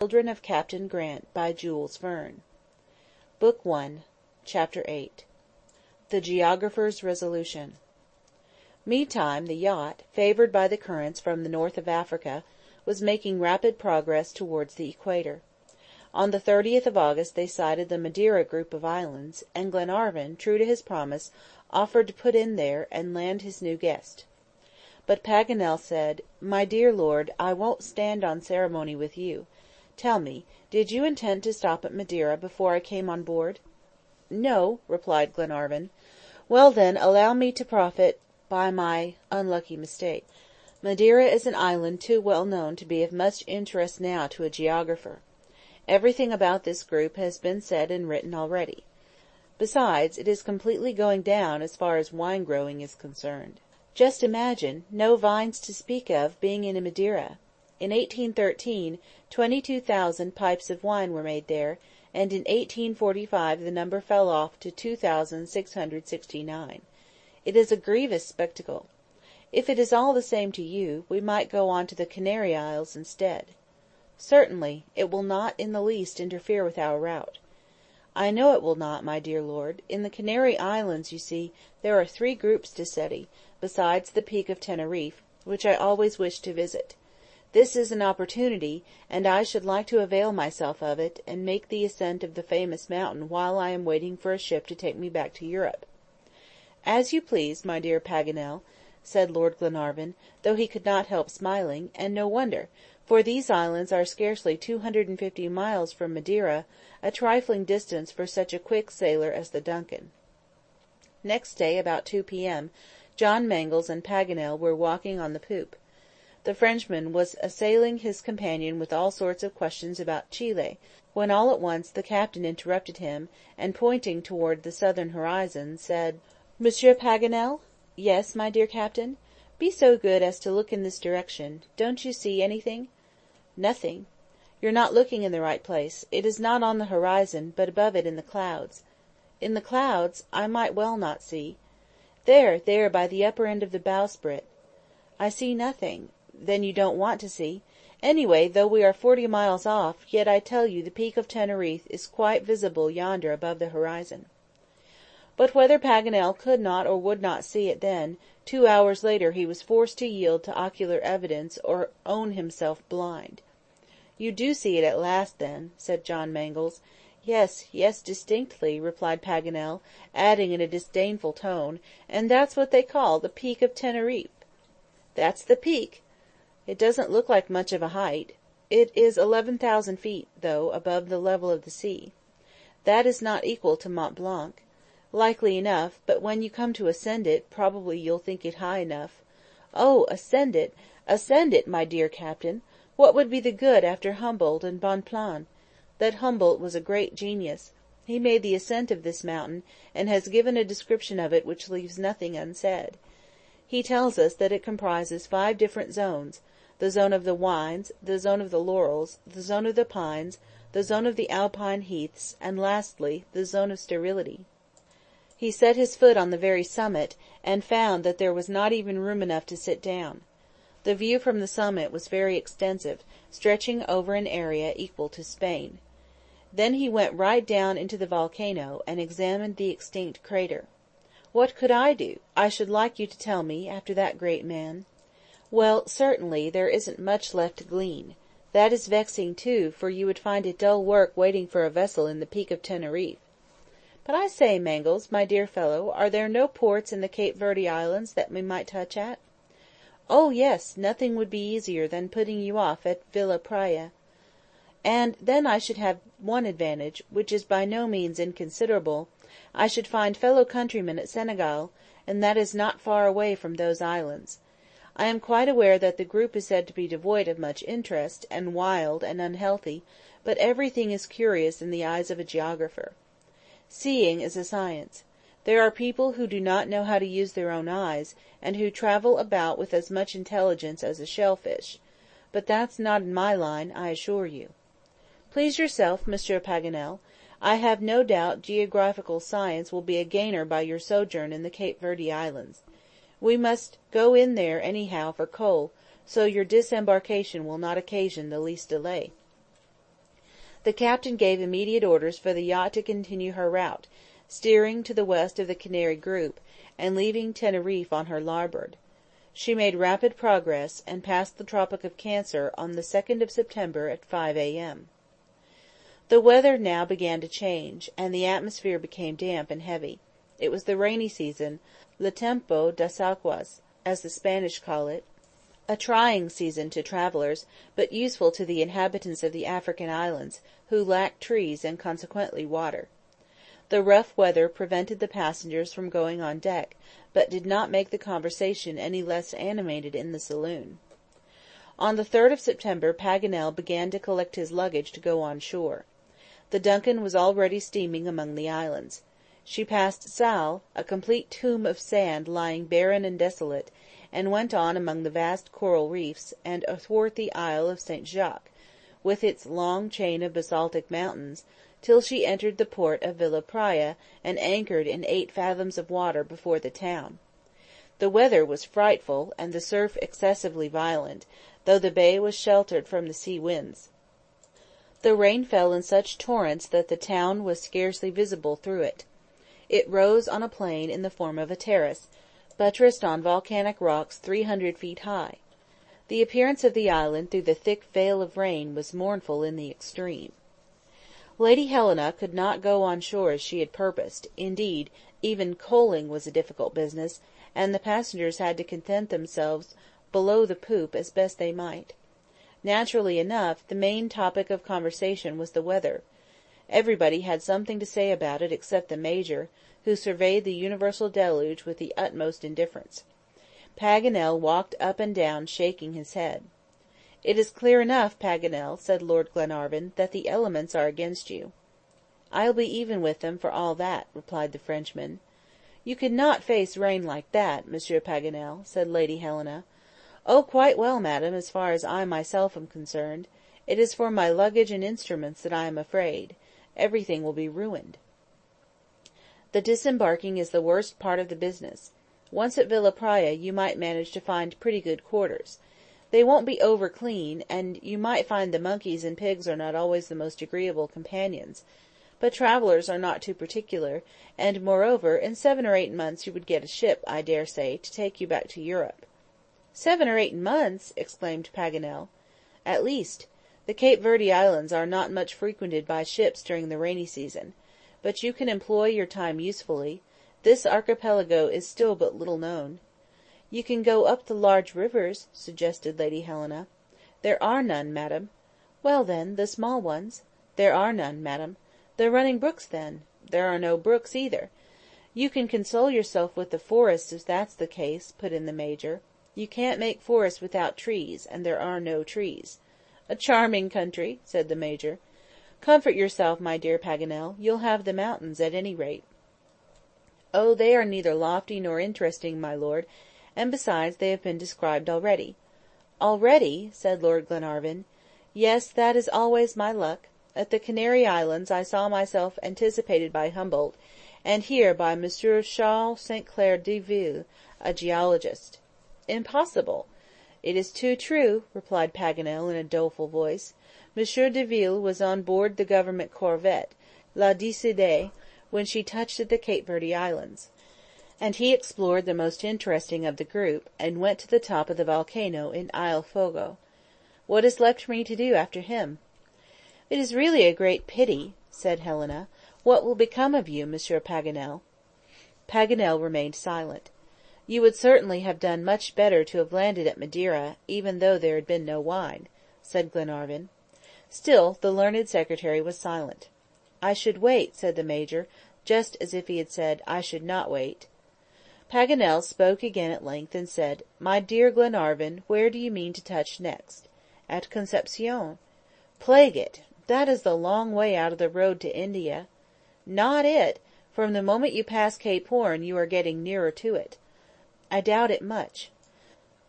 Children of Captain Grant by Jules Verne. Book 1, Chapter 8. The Geographer's Resolution. Meantime the yacht, favoured by the currents from the north of Africa, was making rapid progress towards the equator. On the 30th of August they sighted the Madeira group of islands, and Glenarvan, true to his promise, offered to put in there and land his new guest. But Paganel said, "My dear lord, I won't stand on ceremony with you. Tell me, did you intend to stop at Madeira before I came on board?" "No," replied Glenarvan. "Well, then, allow me to profit by my unlucky mistake. Madeira is an island too well known to be of much interest now to a geographer. Everything about this group has been said and written already. Besides, it is completely going down as far as wine growing is concerned. Just imagine, no vines to speak of being in Madeira. In 1813, 22,000 pipes of wine were made there, and in 1845 the number fell off to 2,669. It is a grievous spectacle. If it is all the same to you, we might go on to the Canary Isles instead." "Certainly, it will not in the least interfere with our route." "I know it will not, my dear lord. In the Canary Islands, you see, there are 3 groups to study, besides the Peak of Teneriffe, which I always wished to visit. This is an opportunity, and I should like to avail myself of it, and make the ascent of the famous mountain while I am waiting for a ship to take me back to Europe." "As you please, my dear Paganel," said Lord Glenarvan, though he could not help smiling, and no wonder, for these islands are scarcely 250 miles from Madeira, a trifling distance for such a quick sailer as the DUNCAN. Next day, about 2 p.m., John Mangles and Paganel were walking on the poop. The Frenchman was assailing his companion with all sorts of questions about Chile, when all at once the captain interrupted him, and pointing toward the southern horizon, said, "Monsieur Paganel?" "Yes, my dear captain." "Be so good as to look in this direction. Don't you see anything?" "Nothing." "You're not looking in the right place. It is not on the horizon, but above it in the clouds." "In the clouds? I might well not see." There, by the upper end of the bowsprit." "I see nothing." "Then you don't want to see. Anyway, though we are 40 miles off, yet I tell you the Peak of Teneriffe is quite visible yonder above the horizon." But whether Paganel could not or would not see it then, 2 hours later he was forced to yield to ocular evidence or own himself blind. "You do see it at last, then," said John Mangles. "Yes, yes, distinctly," replied Paganel, adding in a disdainful tone, "and that's what they call the Peak of Teneriffe." "That's the peak." "It doesn't look like much of a height." "It is 11,000 feet, though, above the level of the sea." "That is not equal to Mont Blanc." "Likely enough, but when you come to ascend it, probably you'll think it high enough." "Oh, ascend it! Ascend it, my dear captain! What would be the good after Humboldt and Bonpland? That Humboldt was a great genius. He made the ascent of this mountain, and has given a description of it which leaves nothing unsaid. He tells us that it comprises 5 different zones: the zone of the wines, the zone of the laurels, the zone of the pines, the zone of the alpine heaths, and lastly, the zone of sterility. He set his foot on the very summit, and found that there was not even room enough to sit down. The view from the summit was very extensive, stretching over an area equal to Spain. Then he went right down into the volcano, and examined the extinct crater. What could I do? I should like you to tell me, after that great man. Well, certainly, there isn't much left to glean. That is vexing, too, for you would find it dull work waiting for a vessel in the Peak of Teneriffe. But I say, Mangles, my dear fellow, are there no ports in the Cape Verde Islands that we might touch at? Oh, yes, nothing would be easier than putting you off at Villa Praya. And then I should have one advantage, which is by no means inconsiderable. I should find fellow countrymen at Senegal, and that is not far away from those islands. I am quite aware that the group is said to be devoid of much interest, and wild and unhealthy, but everything is curious in the eyes of a geographer. Seeing is a science. There are people who do not know how to use their own eyes, and who travel about with as much intelligence as a shellfish. But that's not in my line, I assure you. Please yourself, Monsieur Paganel. I have no doubt geographical science will be a gainer by your sojourn in the Cape Verde Islands. We must go in there anyhow for coal, so your disembarkation will not occasion the least delay. The captain gave immediate orders for the yacht to continue her route, steering to the west of the Canary group, and leaving Teneriffe on her larboard. She made rapid progress, and passed the Tropic of Cancer on the 2nd of September at 5 a.m. The weather now began to change, and the atmosphere became damp and heavy. It was the rainy season, le tempo das aguas, as the Spanish call it, a trying season to travellers, but useful to the inhabitants of the African islands, who lack trees and consequently water. The rough weather prevented the passengers from going on deck, but did not make the conversation any less animated in the saloon. On the 3rd of September Paganel began to collect his luggage to go on shore. The DUNCAN was already steaming among the islands. She passed Sal, a complete tomb of sand lying barren and desolate, and went on among the vast coral reefs, and athwart the Isle of St. Jacques, with its long chain of basaltic mountains, till she entered the port of Villa Praya, and anchored in 8 fathoms of water before the town. The weather was frightful, and the surf excessively violent, though the bay was sheltered from the sea winds. The rain fell in such torrents that the town was scarcely visible through it. It rose on a plain in the form of a terrace, buttressed on volcanic rocks 300 feet high. The appearance of the island through the thick veil of rain was mournful in the extreme. Lady Helena could not go on shore as she had purposed; indeed, even coaling was a difficult business, and the passengers had to content themselves below the poop as best they might. Naturally enough, the main topic of conversation was the weather. Everybody had something to say about it except the Major, who surveyed the universal deluge with the utmost indifference. Paganel walked up and down shaking his head. "It is clear enough, Paganel," said Lord Glenarvan, "that the elements are against you." "I'll be even with them for all that," replied the Frenchman. "You could not face rain like that, Monsieur Paganel," said Lady Helena. "Oh, quite well, madam, as far as I myself am concerned. It is for my luggage and instruments that I am afraid. Everything will be ruined." "The disembarking is the worst part of the business. Once at Villa Praya you might manage to find pretty good quarters. They won't be over clean, and you might find the monkeys and pigs are not always the most agreeable companions. But travellers are not too particular, and, moreover, in 7 or 8 months you would get a ship, I dare say, to take you back to Europe." "7 or 8 months!" exclaimed Paganel. "At least. The Cape Verde Islands are not much frequented by ships during the rainy season. But you can employ your time usefully. This archipelago is still but little known." "You can go up the large rivers," suggested Lady Helena. "There are none, madam." "Well, then, the small ones." "There are none, madam." "The running brooks, then." "There are no brooks either." "You can console yourself with the forests if that's the case," put in the Major. "You can't make forests without trees, and there are no trees." "A charming country," said the Major. "Comfort yourself, my dear Paganel. You'll have the mountains, at any rate." "Oh, they are neither lofty nor interesting, my lord, and besides they have been described already." "Already?" said Lord Glenarvan. "Yes, that is always my luck. At the Canary Islands I saw myself anticipated by Humboldt, and here by Monsieur Charles St. Clair Deville, a geologist." "Impossible!" "It is too true," replied Paganel in a doleful voice. "Monsieur Deville was on board the government corvette, La Décidée, when she touched at the Cape Verde Islands. And he explored the most interesting of the group, and went to the top of the volcano in Isle Fogo. What is left for me to do after him?" "It is really a great pity," said Helena. "What will become of you, Monsieur Paganel?" Paganel remained silent. "You would certainly have done much better to have landed at Madeira, even though there had been no wine," said Glenarvan. Still the learned secretary was silent. "I should wait," said the Major, just as if he had said, "I should not wait." Paganel spoke again at length, and said, "My dear Glenarvan, where do you mean to touch next?" "At Concepcion." "Plague it! That is the long way out of the road to India." "Not it! From the moment you pass Cape Horn you are getting nearer to it." "I doubt it much."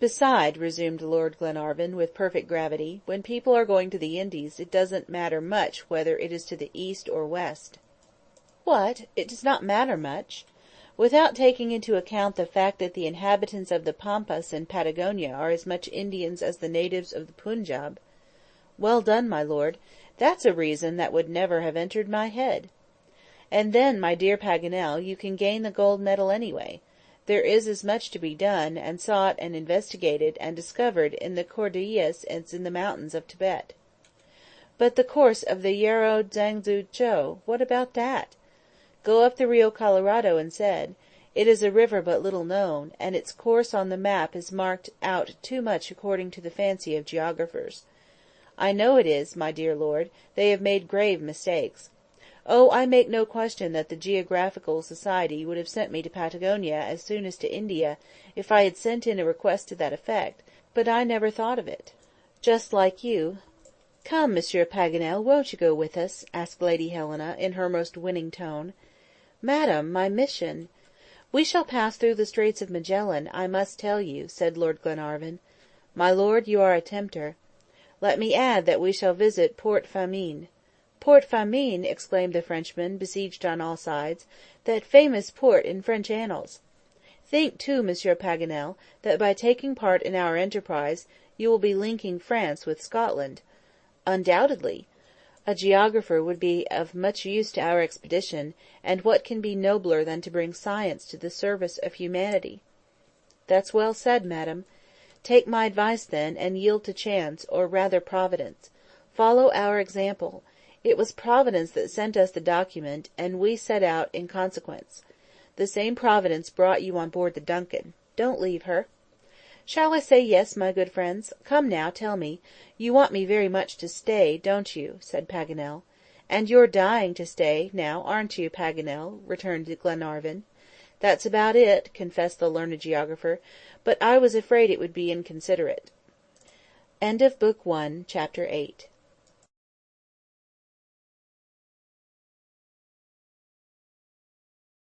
"Beside," resumed Lord Glenarvan, with perfect gravity, "when people are going to the Indies, it doesn't matter much whether it is to the east or west." "What! It does not matter much?" "Without taking into account the fact that the inhabitants of the Pampas in Patagonia are as much Indians as the natives of the Punjab." "Well done, my lord. That's a reason that would never have entered my head. And then, my dear Paganel, you can gain the gold medal anyway. There is as much to be done, and sought, and investigated, and discovered in the Cordilleras as in the mountains of Tibet. But the course of the Yarou Dzangbo Tso, what about that? Go up the Rio Colorado and said, it is a river but little known, and its course on the map is marked out too much according to the fancy of geographers. I know it is, my dear lord, they have made grave mistakes. Oh, I make no question that the Geographical Society would have sent me to Patagonia as soon as to India if I had sent in a request to that effect, but I never thought of it. Just like you. Come, Monsieur Paganel, won't you go with us? Asked Lady Helena, in her most winning tone. Madam, my mission— We shall pass through the Straits of Magellan, I must tell you, said Lord Glenarvan. My lord, you are a tempter. Let me add that we shall visit Port Famine. Port Famine! Exclaimed the Frenchman, besieged on all sides. That famous port in French annals! Think, too, Monsieur Paganel, that by taking part in our enterprise you will be linking France with Scotland. Undoubtedly. A geographer would be of much use to our expedition, and what can be nobler than to bring science to the service of humanity? That's well said, madam. Take my advice, then, and yield to chance, or rather Providence. Follow our example. It was Providence that sent us the document, and we set out in consequence. The same Providence brought you on board the DUNCAN. Don't leave her. Shall I say yes, my good friends? Come now, tell me. You want me very much to stay, don't you? Said Paganel. And you're dying to stay, now, aren't you, Paganel? Returned Glenarvan. That's about it, confessed the learned geographer, but I was afraid it would be inconsiderate. End of Book 1, Chapter 8.